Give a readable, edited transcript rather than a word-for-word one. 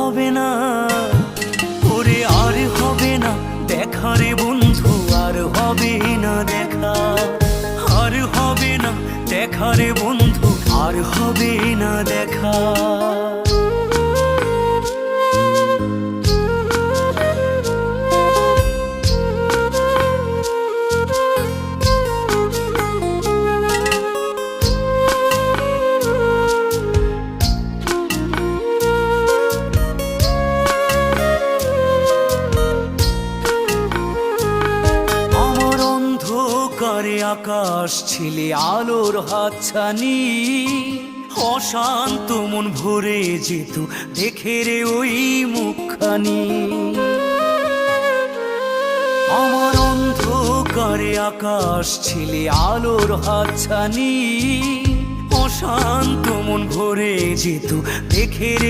হবে না, ওরে আর হবে না দেখা রে বন্ধু, আর হবে না দেখা, আর হবে না দেখা রে বন্ধু, আর হবে না দেখা। করে আকাশ ছিলে আলোর হাতছানি, অশান্ত মন ভরে যেত দেখে রে ওই মুখখানি। আমার অন্ধকারে আকাশ ছিলে আলোর হাতছানি, অশান্ত মন ভরে যেত দেখে রে